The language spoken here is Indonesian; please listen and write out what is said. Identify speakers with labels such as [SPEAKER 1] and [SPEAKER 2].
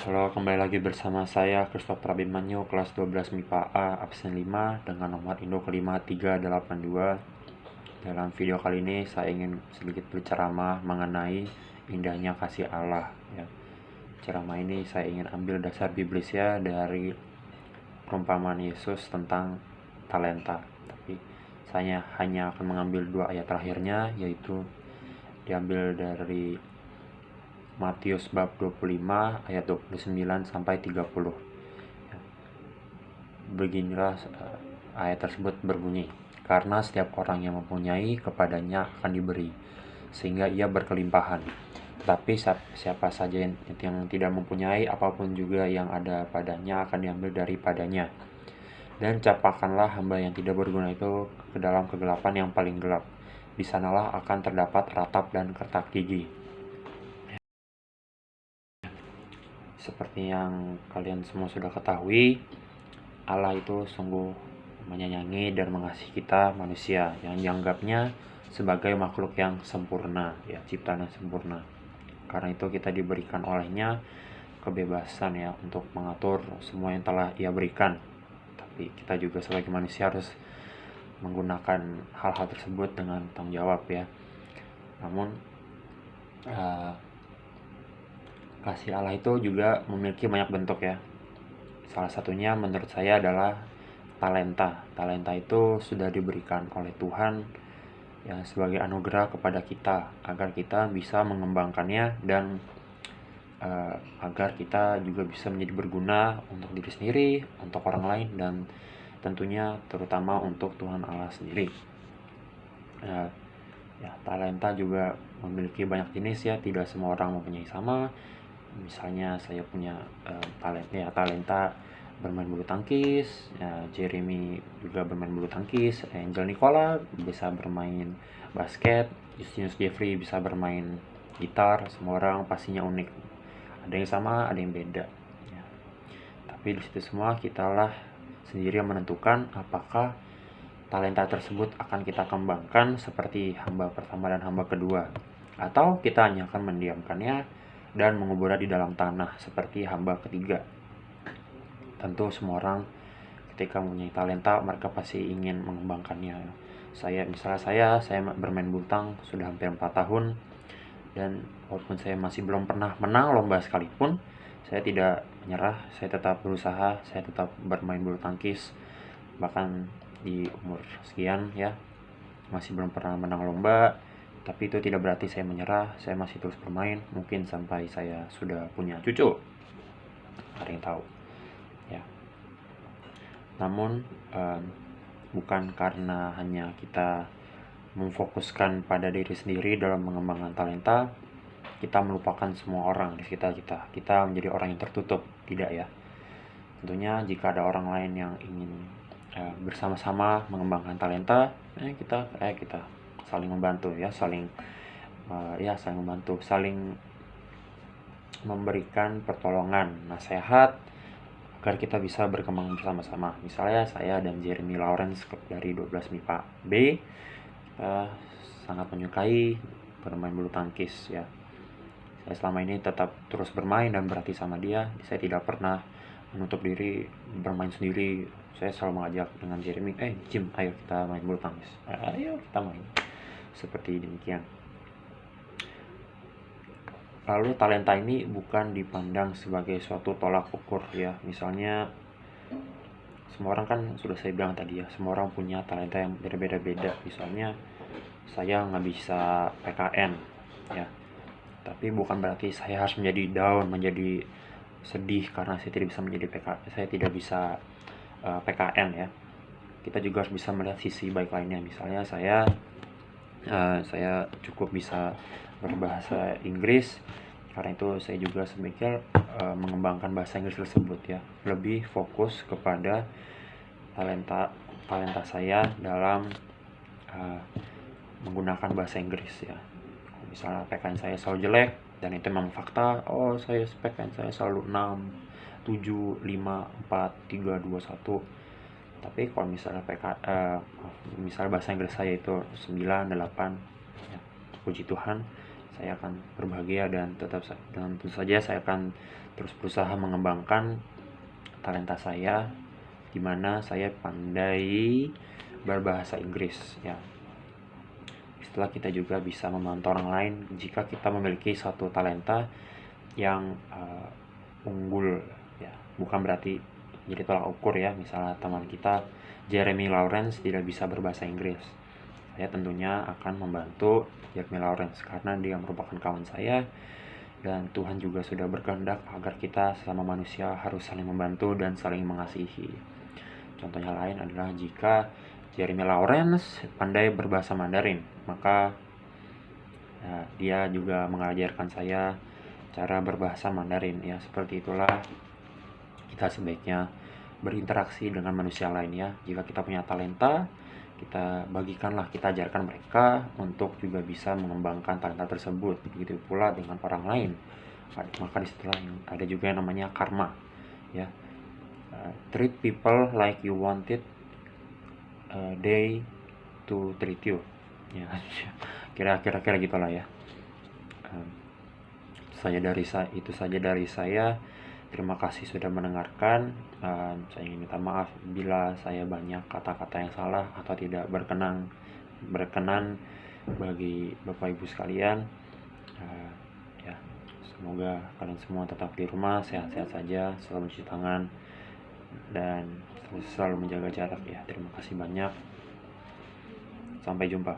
[SPEAKER 1] Halo, kembali lagi bersama saya Christopher Abimanyu, kelas 12 MIPA A, absen 5 dengan nomor induk kelima 382. Dalam video kali ini saya ingin sedikit berceramah mengenai indahnya kasih Allah ya. Ceramah ini saya ingin ambil dasar biblis ya dari perumpamaan Yesus tentang talenta. Tapi saya hanya akan mengambil 2 ayat terakhirnya, yaitu diambil dari Matius bab 25 ayat 29 sampai 30. Beginilah ayat tersebut berbunyi, karena setiap orang yang mempunyai kepadanya akan diberi, sehingga ia berkelimpahan. Tetapi siapa saja yang tidak mempunyai, apapun juga yang ada padanya akan diambil daripadanya. Dan capakanlah hamba yang tidak berguna itu ke dalam kegelapan yang paling gelap. Di sanalah akan terdapat ratap dan kertak gigi. Seperti yang kalian semua sudah ketahui, Allah itu sungguh menyayangi dan mengasihi kita manusia yang dianggapnya sebagai makhluk yang sempurna, ya, ciptaan yang sempurna. Karena itu kita diberikan olehnya kebebasan ya untuk mengatur semua yang telah Ia berikan. Tapi kita juga sebagai manusia harus menggunakan hal-hal tersebut dengan tanggung jawab ya. Namun kasih Allah itu juga memiliki banyak bentuk ya. Salah satunya menurut saya adalah talenta. Talenta itu sudah diberikan oleh Tuhan ya sebagai anugerah kepada kita agar kita bisa mengembangkannya dan agar kita juga bisa menjadi berguna untuk diri sendiri, untuk orang lain, dan tentunya terutama untuk Tuhan Allah sendiri. Ya, talenta juga memiliki banyak jenis ya, tidak semua orang mempunyai sama. Misalnya saya punya talenta bermain bulu tangkis, ya, Jeremy juga bermain bulu tangkis, Angel Nicola bisa bermain basket, Justinus Jeffrey bisa bermain gitar. Semua orang pastinya unik, ada yang sama, ada yang beda ya. Tapi di situ semua kitalah sendiri yang menentukan apakah talenta tersebut akan kita kembangkan seperti hamba pertama dan hamba kedua, atau kita hanya akan mendiamkannya dan menguburnya di dalam tanah seperti hamba ketiga. Tentu semua orang ketika mempunyai talenta mereka pasti ingin mengembangkannya. Misalnya saya bermain bulu sudah hampir 4 tahun, dan walaupun saya masih belum pernah menang lomba sekalipun, saya tidak menyerah, saya tetap berusaha, saya tetap bermain bulu tangkis. Bahkan di umur sekian ya masih belum pernah menang lomba, tapi itu tidak berarti saya menyerah. Saya masih terus bermain, mungkin sampai saya sudah punya cucu, ada yang tahu ya. Namun bukan karena hanya kita memfokuskan pada diri sendiri dalam mengembangkan talenta, kita melupakan semua orang di sekitar kita menjadi orang yang tertutup. Tidak ya. Tentunya jika ada orang lain yang ingin bersama-sama mengembangkan talenta, kita saling membantu ya, saling membantu, saling memberikan pertolongan, nasihat agar kita bisa berkembang bersama-sama. Misalnya saya dan Jeremy Lawrence dari 12 MIPA B sangat menyukai bermain bulu tangkis ya. Saya selama ini tetap terus bermain dan berlatih sama dia. Saya tidak pernah menutup diri bermain sendiri. Saya selalu mengajak dengan Jeremy, Jim, ayo kita main bulu tangkis, ayo kita main, seperti demikian. Lalu talenta ini bukan dipandang sebagai suatu tolak ukur ya. Misalnya semua orang kan sudah saya bilang tadi ya, semua orang punya talenta yang berbeda-beda. Misalnya saya nggak bisa PKN ya, tapi bukan berarti saya harus menjadi down, menjadi sedih karena saya tidak bisa menjadi saya tidak bisa PKN ya. Kita juga harus bisa melihat sisi baik lainnya. Misalnya saya cukup bisa berbahasa Inggris, karena itu saya juga semikir mengembangkan bahasa Inggris tersebut ya, lebih fokus kepada talenta saya dalam menggunakan bahasa Inggris ya. Misalnya PKN saya selalu jelek dan itu memang fakta, saya PKN saya selalu 6, 7, 5, 4, 3, 2, 1. Tapi kalau misalnya misalnya bahasa Inggris saya itu 9, 8 ya, puji Tuhan saya akan berbahagia dan tentu saja saya akan terus berusaha mengembangkan talenta saya, di mana saya pandai berbahasa Inggris ya. Setelah kita juga bisa membantu orang lain jika kita memiliki satu talenta yang unggul ya, bukan berarti jadi tolak ukur ya. Misalnya teman kita Jeremy Lawrence tidak bisa berbahasa Inggris, saya tentunya akan membantu Jeremy Lawrence karena dia merupakan kawan saya, dan Tuhan juga sudah berkehendak agar kita sesama manusia harus saling membantu dan saling mengasihi. Contohnya lain adalah jika Jeremy Lawrence pandai berbahasa Mandarin, maka ya, dia juga mengajarkan saya cara berbahasa Mandarin ya. Seperti itulah kita sebaiknya berinteraksi dengan manusia lainnya. Jika kita punya talenta, kita bagikanlah, kita ajarkan mereka untuk juga bisa mengembangkan talenta tersebut. Begitu pula dengan orang lain. Maka disitulah ada juga yang namanya karma ya. Treat people like you wanted they to treat you ya. Kira-kira gitulah ya. Itu saja dari saya. Terima kasih sudah mendengarkan. Saya ingin minta maaf bila saya banyak kata-kata yang salah atau tidak berkenan bagi Bapak Ibu sekalian. Ya, semoga kalian semua tetap di rumah sehat-sehat saja, selalu mencuci tangan dan selalu menjaga jarak ya. Terima kasih banyak. Sampai jumpa.